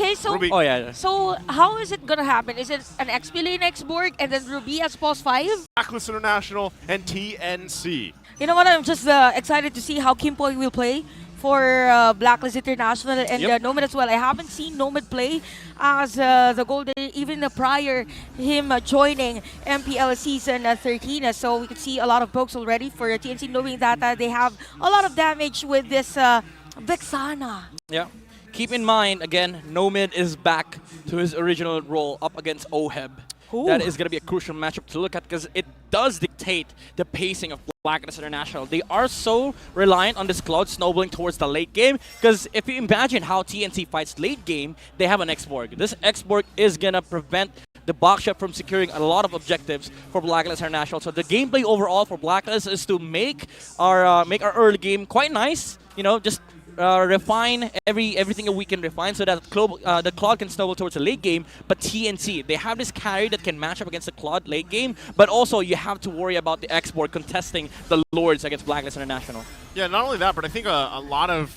Okay, so Ruby. Oh yeah. so how is it gonna happen? Is it an XP lane Xborg and then Ruby as pulse 5? Blacklist International and TNC. You know what? I'm just excited to see how Kimpoy will play for Blacklist International and Yep. Nomad as well. I haven't seen Nomad play as the Golden even prior him joining MPL season 13. So we could see a lot of pokes already for TNC, knowing that they have a lot of damage with this Vexana. Yeah. Keep in mind, again, Nomad is back to his original role up against Oheb. Ooh. That is going to be a crucial matchup to look at because it does dictate the pacing of Blacklist International. They are so reliant on this Cloud snowballing towards the late game because if you imagine how TNC fights late game, they have an Xborg. This Xborg is going to prevent the Blck from securing a lot of objectives for Blacklist International. So the gameplay overall for Blacklist is to make our early game quite nice. You know, just refine everything that we can refine so that the Claude can snowball towards the late game. But TNC, they have this carry that can match up against the Claude late game, but also you have to worry about the Xborg contesting the Lords against Blacklist International. Yeah, not only that, but I think a lot of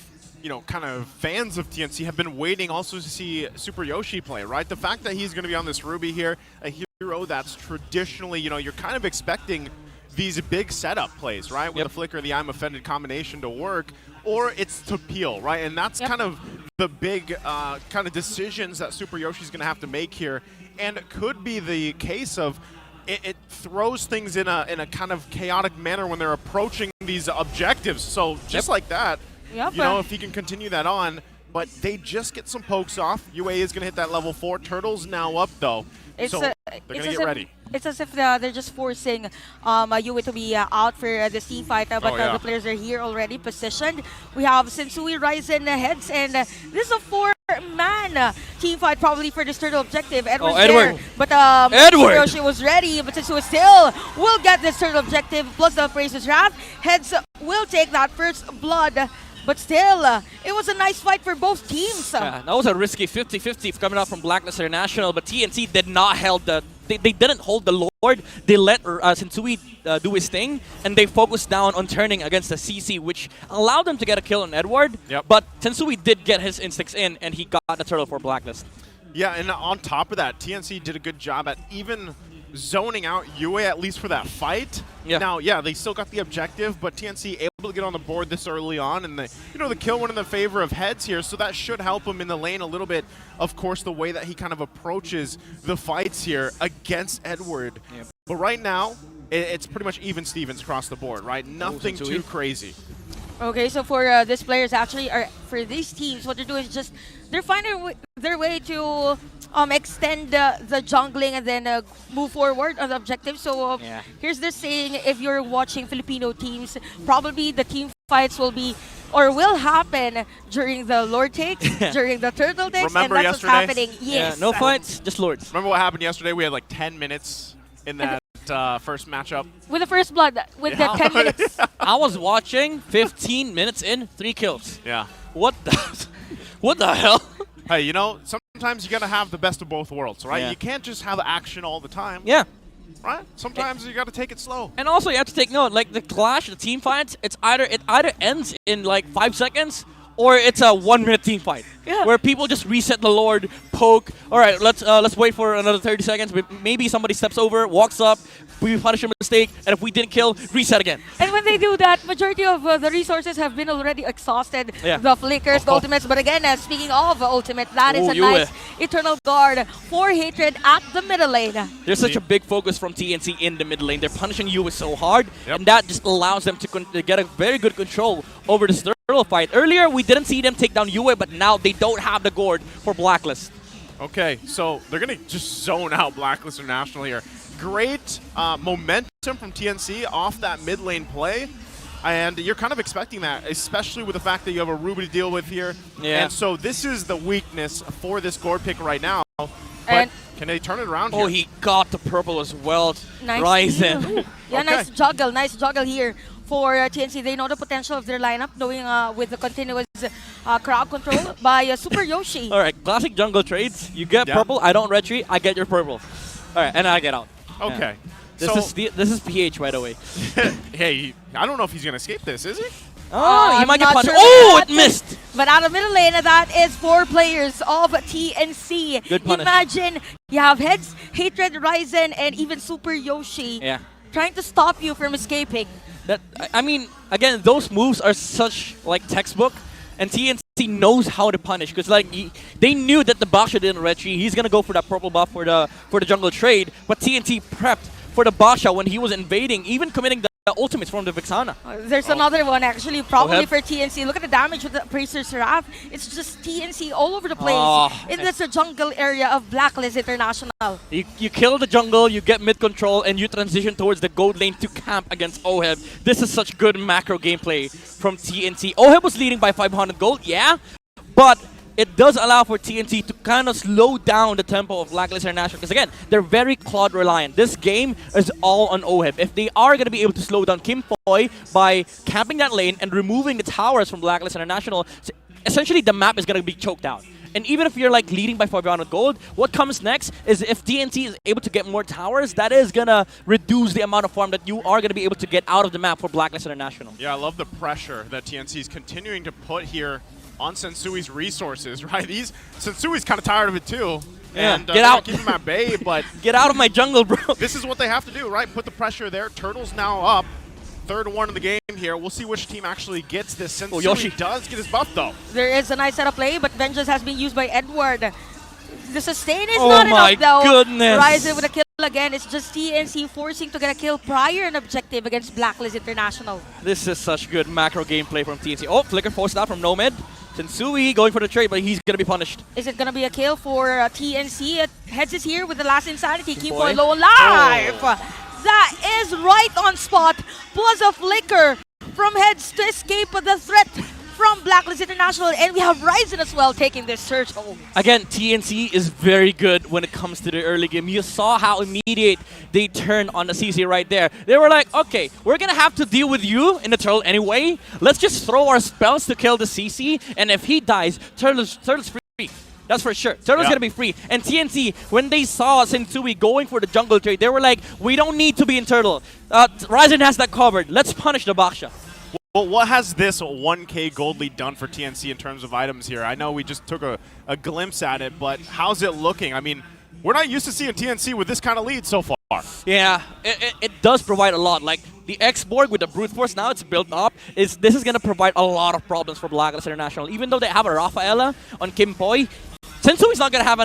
kind of fans of TNC have been waiting also to see Super Yoshi play, right? The fact that he's going to be on this Ruby here, a hero that's traditionally, you're kind of expecting these big setup plays, right? With Yep. the Flicker, the I'm Offended combination to work, or it's to peel, right? And that's Yep. kind of the big kind of decisions that Super Yoshi's going to have to make here. And it could be the case of it throws things in a kind of chaotic manner when they're approaching these objectives. So just like that, Yep. if he can continue that on, but they just get some pokes off. UA is going to hit that level 4. Turtle's now up, though. It's So a- they're it's going to as get if- ready. It's as if they're just forcing Yue to be out for this team fight, but Oh, yeah. the players are here already positioned. We have Sensui Ryzen heads, and this is a 4-man team fight probably for this turtle objective. Edward's Edward. there, but Edward! Yoshi was ready, but Sensui still will get this turtle objective, plus the Praise's Wrath. Heads will take that first blood. But still, it was a nice fight for both teams. Yeah, that was a risky 50-50 coming out from Blacklist International, but TNC did not hold they didn't hold the Lord. They let Sensui do his thing, and they focused down on turning against the CC, which allowed them to get a kill on Edward. Yep. But Sensui did get his instincts in, and he got the turtle for Blacklist. Yeah, and on top of that, TNC did a good job at even zoning out UA at least for that fight. Yeah. Now, yeah, they still got the objective, but TNC able to get on the board this early on, and the kill went in the favor of heads here, so that should help him in the lane a little bit. Of course, the way that he kind of approaches the fights here against Edward. Yep. But right now, it's pretty much even Stevens across the board, right? Nothing Sensui. too crazy. Okay, so for these players actually, or for these teams, what they're doing is just they're finding their way to extend the jungling and then move forward on the objective. So Yeah. here's this saying: if you're watching Filipino teams, probably the team fights will be or will happen during the Lord takes, during the turtle takes, Remember and that's yesterday? what's happening. Yes. Yeah, no fights, just Lords. Remember what happened yesterday? We had like 10 minutes in that first matchup. With the first blood, with Yeah. the 10 minutes. I was watching 15 minutes in, 3 kills. Yeah. What the hell? Hey, sometimes you got to have the best of both worlds, right? Yeah. You can't just have action all the time, Yeah. right? Sometimes you got to take it slow. And also, you have to take note, like the clash, the team fights, it either ends in like 5 seconds or it's a 1-minute team fight. Yeah. Where people just reset the Lord, poke. All right, let's wait for another 30 seconds. Maybe somebody steps over, walks up, we punish a mistake, and if we didn't kill, reset again. And when they do that, majority of the resources have been already exhausted. Yeah. The flickers, the ultimates. But again, speaking of ultimate, that is Oh, a Yue. nice Eternal Guard for Hatred at the middle lane. There's such a big focus from TNC in the mid lane. They're punishing you so hard, Yep. and that just allows them to get a very good control over this turtle fight. Earlier, we didn't see them take down Yue, but now they don't have the gourd for Blacklist. Okay, so they're going to just zone out Blacklist International here. Great momentum from TNC off that mid lane play. And you're kind of expecting that, especially with the fact that you have a Ruby to deal with here. Yeah. And so this is the weakness for this gourd pick right now. But And- can they turn it around Oh, here? he got the purple as well. Nice. Ryzen. Yeah, Okay. nice juggle here for TNC. They know the potential of their lineup, knowing with the continuous crowd control by Super Yoshi. All right, classic jungle trades. You get Yeah. purple, I don't retreat, I get your purple. All right, and I get out. Okay. This is PH, by the way. Hey, I don't know if he's going to escape this, is he? Oh, he I'm might get not punished. sure Oh, about it that. missed. But out of middle lane, that is 4 players of TNC. Good punish. Imagine you have Heads, Hatred, Ryzen, and even Super Yoshi Yeah. trying to stop you from escaping. I mean, again, those moves are such like textbook, and TNC knows how to punish because like they knew that the Baksha didn't retreat. He's gonna go for that purple buff for the jungle trade, but TNT prepped for the Baksha when he was invading, even committing the ultimates from the Vixana. There's another one actually, probably Oheb. for TNC. Look at the damage with the Praetor Seraph. It's just TNC all over the place Oh. in this jungle area of Blacklist International. You kill the jungle, you get mid control, and you transition towards the gold lane to camp against Oheb. This is such good macro gameplay from TNC. Oheb was leading by 500 gold, yeah, but it does allow for TNT to kind of slow down the tempo of Blacklist International because again, they're very Claude reliant. This game is all on Oheb. If they are going to be able to slow down Kim Poi by camping that lane and removing the towers from Blacklist International, essentially the map is going to be choked out. And even if you're like leading by 500 gold, what comes next is if TNT is able to get more towers, that is going to reduce the amount of farm that you are going to be able to get out of the map for Blacklist International. Yeah, I love the pressure that TNC is continuing to put here on Sensui's resources, right? Sensui's kind of tired of it too. Yeah, And get out. keep him at bay, but Get out of my jungle, bro. this is what they have to do, right? Put the pressure there. Turtle's now up. 3rd-1 in the game here. We'll see which team actually gets this. Sensui Yoshi does get his buff, though. There is a nice setup play, but Vengeance has been used by Edward. The sustain is Oh not my enough, though. goodness. Ryzen with a kill again. It's just TNC forcing to get a kill prior an objective against Blacklist International. This is such good macro gameplay from TNC. Oh, Flicker forced out from Nomad. Sensui going for the trade, but he's going to be punished. Is it going to be a kill for TNC? Heads is here with the last Insanity. Keep boy. going low alive. That is right on spot. Plus a flicker from Heads to escape the threat from Blacklist International. And we have Ryzen as well taking this search home. Again, TNC is very good when it comes to the early game. You saw how immediate they turned on the CC right there. They were like, okay, we're going to have to deal with you in the turtle anyway. Let's just throw our spells to kill the CC. And if he dies, Turtle's free. That's for sure. Turtle's going to be free. And TNC, when they saw Sensui going for the jungle trade, they were like, we don't need to be in Turtle. Ryzen has that covered. Let's punish the Baksha. Well, what has this 1K gold lead done for TNC in terms of items here? I know we just took a glimpse at it, but how's it looking? I mean, we're not used to seeing TNC with this kind of lead so far. Yeah, it does provide a lot. Like the X-Borg with the Brute Force now it's built up. This is going to provide a lot of problems for Blacklist International. Even though they have a Rafaela on Kim Poi, Sensui's not going to have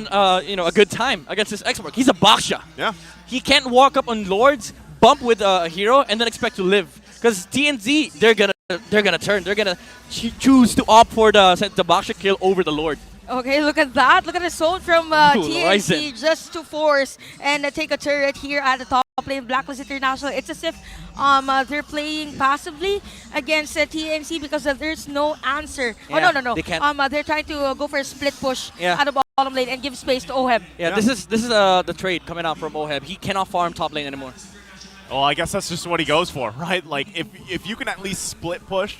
a good time against this X-Borg. He's a Baksha. Yeah. He can't walk up on Lords, bump with a hero, and then expect to live. Because TNZ, they're gonna turn. They're gonna choose to opt for the Baksha kill over the Lord. Okay, look at that. Look at the zone from TNC Ryzen. just to force and take a turret here at the top lane. Blacklist International. It's as if they're playing passively against TNC because there's no answer. Yeah, Oh, no. they can't. They're trying to go for a split push Yeah. at the bottom lane and give space to Oheb. Yeah, this is the trade coming out from Oheb. He cannot farm top lane anymore. Well, I guess that's just what he goes for, right? Like, if you can at least split push,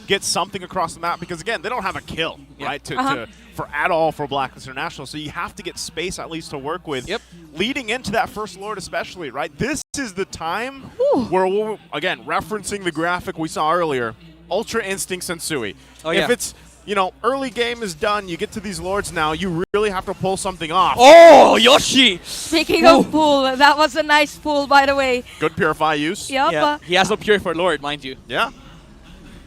get something across the map, because again, they don't have a kill, Yep. right? For at all for Blacklist International, so you have to get space at least to work with. Yep. Leading into that first Lord especially, right? This is the time Whew. where we're, again, referencing the graphic we saw earlier, Ultra Instinct Sensui. Oh, yeah. If it's, early game is done, you get to these Lords now, you really have to pull something off. Oh, Yoshi! Speaking of pool, that was a nice pool, by the way. Good Purify use. Yup. Yeah, he has no Pure for Lord, mind you. Yeah.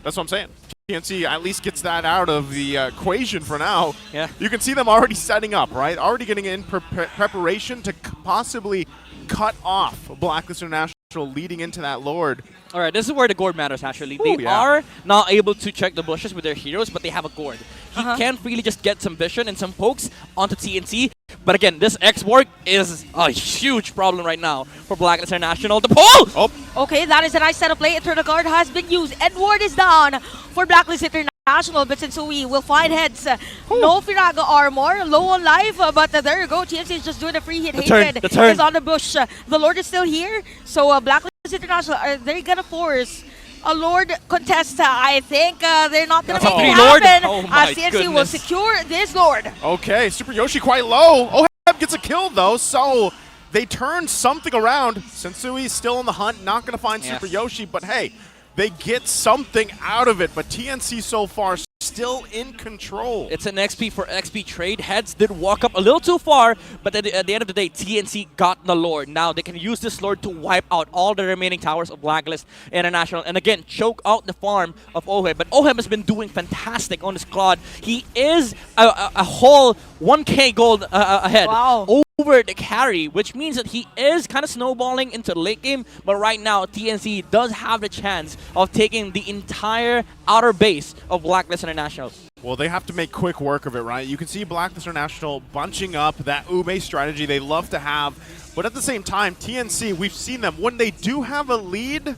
That's what I'm saying. TNC at least gets that out of the equation for now. Yeah. You can see them already setting up, right? Already getting in preparation to possibly cut off Blacklist International leading into that Lord. All right, this is where the gourd matters, actually. Ooh, They yeah. are not able to check the bushes with their heroes, but they have a gourd. He can really just get some vision and some pokes onto TNC. But again, this X-Borg is a huge problem right now for Blacklist International. The pull! Oh, Okay, that is a nice setup play. Eternal Guard has been used. Edward is down for Blacklist International, but since we will find Heads, no Firaga armor, low on life, but there you go. TNC is just doing a free hit. The turn. Is on the bush. The Lord is still here, so Blacklist International, are they gonna force a Lord contest? I think they're not gonna That's make a it free Lord? happen. Oh my TNC will goodness. secure this Lord. okay. Super Yoshi quite low. Oheb gets a kill, though, so they turn something around. Sensui still on the hunt, not going to find Yeah. Super Yoshi, but hey, they get something out of it, but TNC so far still in control. It's an XP for XP trade. Heads did walk up a little too far, but at the end of the day, TNC got the Lord. Now they can use this Lord to wipe out all the remaining towers of Blacklist International and again, choke out the farm of Oheb. But Oheb has been doing fantastic on this Claude. He is a whole 1k gold ahead. Wow. Over the carry, which means that he is kind of snowballing into the late game, but right now TNC does have the chance of taking the entire outer base of Blacklist International. Well, they have to make quick work of it, right? You can see Blacklist International bunching up that Ube strategy they love to have, but at the same time, TNC, we've seen them, when they do have a lead,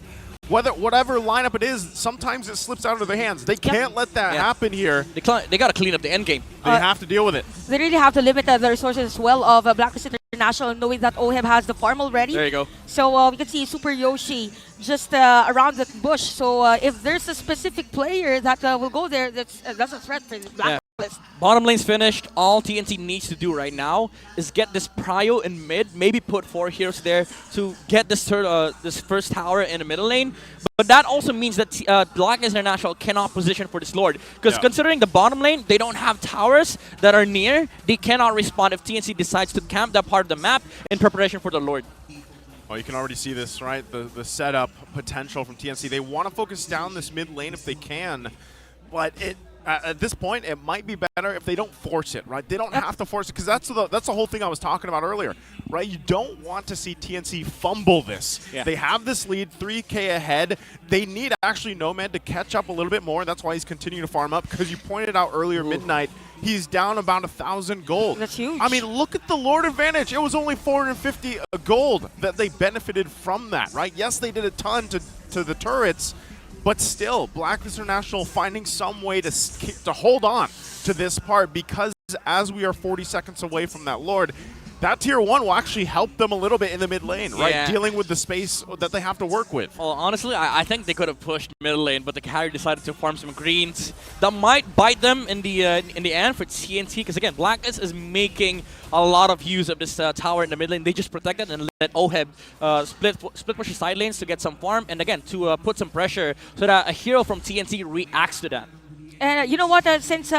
whatever lineup it is, sometimes it slips out of their hands. They can't let that happen here. They got to clean up the end game. They have to deal with it. They really have to limit the resources as well of Blacklist International, knowing that Oheb has the farm already. There you go. So we can see Super Yoshi just around that bush. So if there's a specific player that will go there, that's a threat for the Blacklist. Bottom lane's finished. All TNT needs to do right now is get this prio in mid, maybe put 4 heroes there to get this first tower in the middle lane. But that also means that Blacklist International cannot position for this Lord. Because considering the bottom lane, they don't have towers that are near. They cannot respond if TNC decides to camp that part of the map in preparation for the Lord. Well, you can already see this, right? The setup potential from TNC. They want to focus down this mid lane if they can, but at this point, it might be better if they don't force it, right? They don't have to force it, because that's the whole thing I was talking about earlier, right? You don't want to see TNC fumble this. They have this lead, 3k ahead. They need actually Nomad to catch up a little bit more. That's why he's continuing to farm up, because you pointed out earlier, Midnight, he's down about 1,000 gold. That's huge. I mean, look at the Lord advantage. It was only 450 gold that they benefited from that, right? Yes, they did a ton to the turrets, but still, Blacklist International finding some way to hold on to this part, because as we are 40 seconds away from that Lord, that tier 1 will actually help them a little bit in the mid lane, right? Dealing with the space that they have to work with. Well, honestly, I think they could have pushed middle lane, but the carry decided to farm some greens. That might bite them in the end for TNT, because again, Blacklist is making a lot of use of this tower in the mid lane. They just protect it and let Oheb split push the side lanes to get some farm, and again, to put some pressure so that a hero from TNT reacts to that. And you know what? Since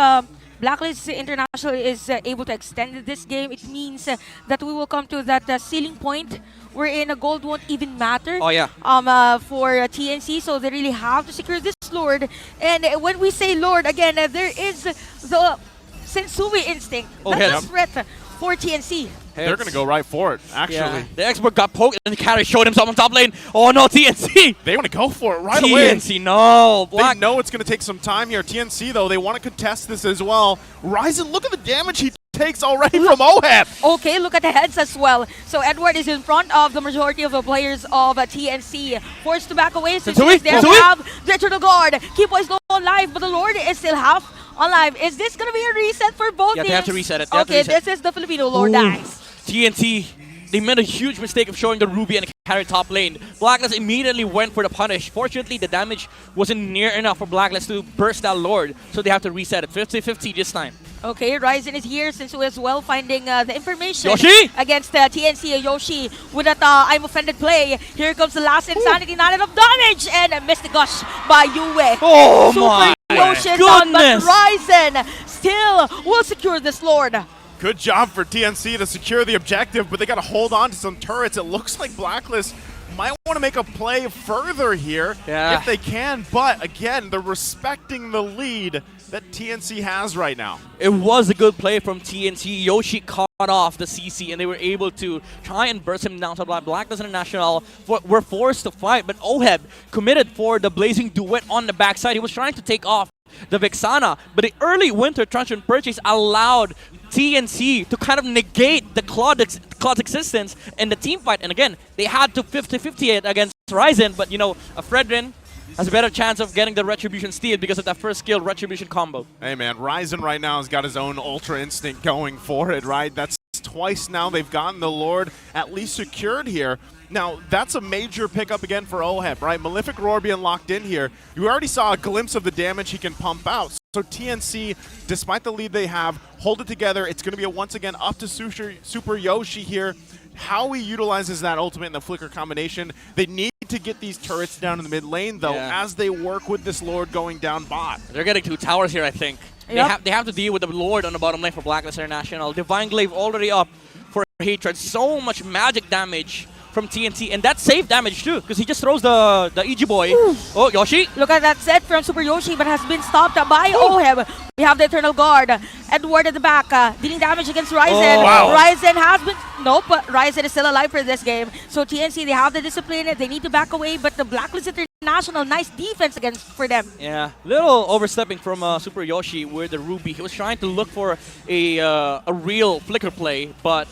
Blacklist International is able to extend this game, it means that we will come to that ceiling point wherein a gold won't even matter for TNC. So they really have to secure this Lord. And when we say Lord, again, there is the Sensui instinct. That's a threat for TNC. They're going to go right for it, actually. The expert got poked and the carry showed himself on top lane. Oh no, TNC! They want to go for it right away. TNC, no! They know it's going to take some time here. TNC, though, they want to contest this as well. Ryzen, look at the damage he takes already from Oheb. Okay, look at the heads as well. So Edward is in front of the majority of the players of TNC. Forced to back away since they have the Eternal Guard. Keep boys low alive, but the Lord is still half alive. Is this going to be a reset for both teams? They have to reset it. Okay, this is the Filipino Lord dies. TNT, they made a huge mistake of showing the Ruby and the carry top lane. Blacklist immediately went for the punish. Fortunately, the damage wasn't near enough for Blacklist to burst that Lord, so they have to reset it. 50-50 this time. Okay, Ryzen is here since we as well finding the information Yoshi! against TNC. Yoshi with that I'm offended play. Here comes the last insanity, not enough damage, and missed the gush by Yue. Oh Super my Yoshi down, but Ryzen still will secure this Lord. Good job for TNC to secure the objective, but they got to hold on to some turrets. It looks like Blacklist might want to make a play further here if they can, but again, they're respecting the lead that TNC has right now. It was a good play from TNT. Yoshi caught off the CC and they were able to try and burst him down to Blacklist International. Were forced to fight, but Oheb committed for the Blazing Duet on the backside. He was trying to take off the Vexana, but the early winter transient purchase allowed TNC to kind of negate the Claude's existence in the team fight. And again, they had to 50-50 it against Ryzen, but you know, Fredrin has a better chance of getting the Retribution steal because of that first skill Retribution combo. Hey man, Ryzen right now has got his own Ultra Instinct going for it, right? That's twice now they've gotten the Lord at least secured here. Now, that's a major pickup again for Oheb, right? Malefic Roar being locked in here. You already saw a glimpse of the damage he can pump out. So TNC, despite the lead they have, hold it together. It's going to be a once again up to Super Yoshi here. How he utilizes that ultimate and the flicker combination, they need to get these turrets down in the mid lane, though, Yeah. as they work with this Lord going down bot. They're getting 2 towers here, I think. Yep. They have to deal with the Lord on the bottom lane for Blacklist International. Divine Glaive already up for Hatred. So much magic damage from TNT, and that's safe damage too, because he just throws the EG boy. Oh, Yoshi! Look at that set from Super Yoshi, but has been stopped by Oheb. We have the Eternal Guard. Edward at the back, dealing damage against Ryzen. Oh, wow. Ryzen has been... Nope, but Ryzen is still alive for this game. So TNC, they have the discipline. They need to back away, but the Blacklist International, nice defense against for them. Yeah, little overstepping from Super Yoshi with the Ruby. He was trying to look for a real flicker play, but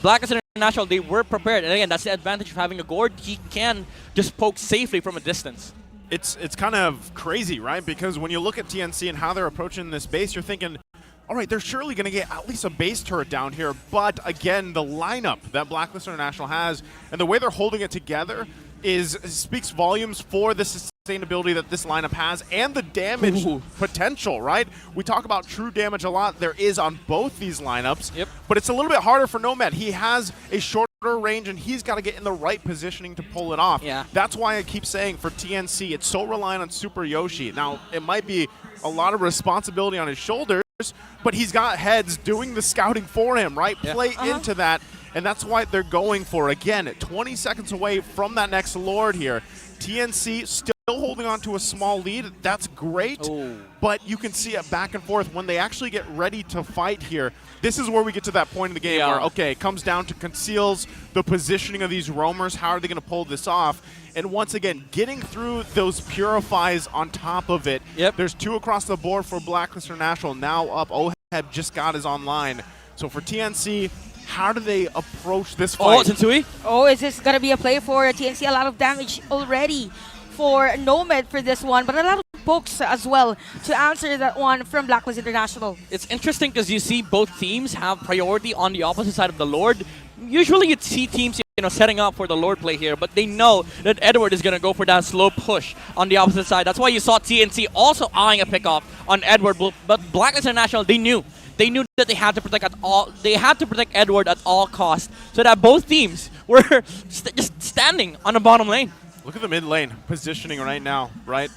Blacklist International, they were prepared. And again, that's the advantage of having a Gord. He can just poke safely from a distance. It's kind of crazy, right? Because when you look at TNC and how they're approaching this base, you're thinking, all right, they're surely going to get at least a base turret down here. But again, the lineup that Blacklist International has and the way they're holding it together speaks volumes for the sustainability that this lineup has and the damage potential, right? We talk about true damage a lot. There is on both these lineups, but it's a little bit harder for Nomad. He has a shorter range and he's got to get in the right positioning to pull it off. Yeah. That's why I keep saying for TNC, it's so reliant on Super Yoshi. Now, it might be a lot of responsibility on his shoulders, but he's got heads doing the scouting for him, right? Play into that, and that's why they're going for, again, 20 seconds away from that next Lord here. TNC still holding on to a small lead. That's great, but you can see it back and forth when they actually get ready to fight here. This is where we get to that point in the game where, okay, it comes down to conceals, the positioning of these roamers. How are they going to pull this off? And once again, getting through those purifies on top of it. There's 2 across the board for Blacklist International. Now up, Oheb just got his online. So for TNC, how do they approach this fight? Oh, Sensui? Oh, is this going to be a play for TNC? A lot of damage already for Nomad for this one, but a lot of pokes as well to answer that one from Blacklist International. It's interesting because you see both teams have priority on the opposite side of the Lord. Usually you'd see teams setting up for the Lord play here, but they know that Edward is going to go for that slow push on the opposite side. That's why you saw TNC also eyeing a pickoff on Edward, but Blacklist International, they knew that they had to protect Edward at all costs, so that both teams were just standing on the bottom lane. Look at the mid lane positioning right now, right?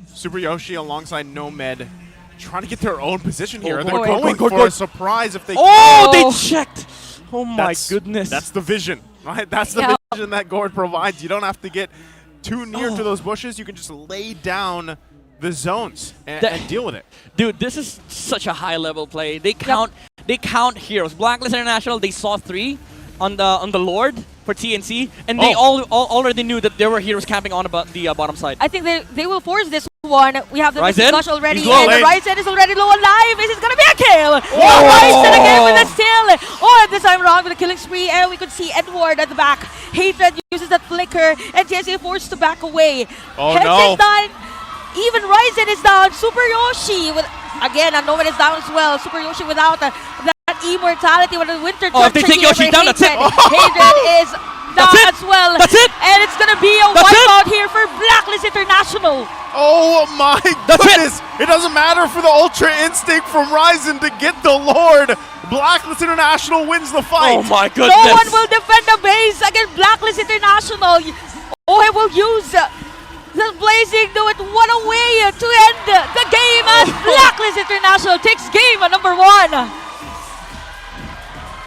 Super Yoshi alongside Nomad trying to get their own position here. They're going for a surprise if they can. They checked. Oh my goodness. That's the vision, right? That's the vision that Gord provides. You don't have to get too near to those bushes. You can just lay down the zones and deal with it. Dude, this is such a high-level play. They count heroes. Blacklist International, they saw 3 on the Lord for TNC, and they already knew that there were heroes camping on the bottom side. I think they will force this one. We have the Gush already, low, and the Ryzen is already low alive. Is it going to be a kill? Ryzen again with a steal. Oh, and this time wrong with a killing spree, and we could see Edward at the back. Hatred uses that flicker, and TNC forced to back away. Heads is done. Even Ryzen is down. Super Yoshi with again, and Nomad is down as well. Super Yoshi without that immortality with a winter. If they take Yoshi down, that's it. Hatred is down as well. That's it. And it's gonna be a wipeout here for Blacklist International. Oh my goodness! It doesn't matter for the Ultra Instinct from Ryzen to get the Lord. Blacklist International wins the fight. Oh my goodness! No one will defend the base against Blacklist International. He will use the Blazing do it one away to end the game as Blacklist International takes game number 1.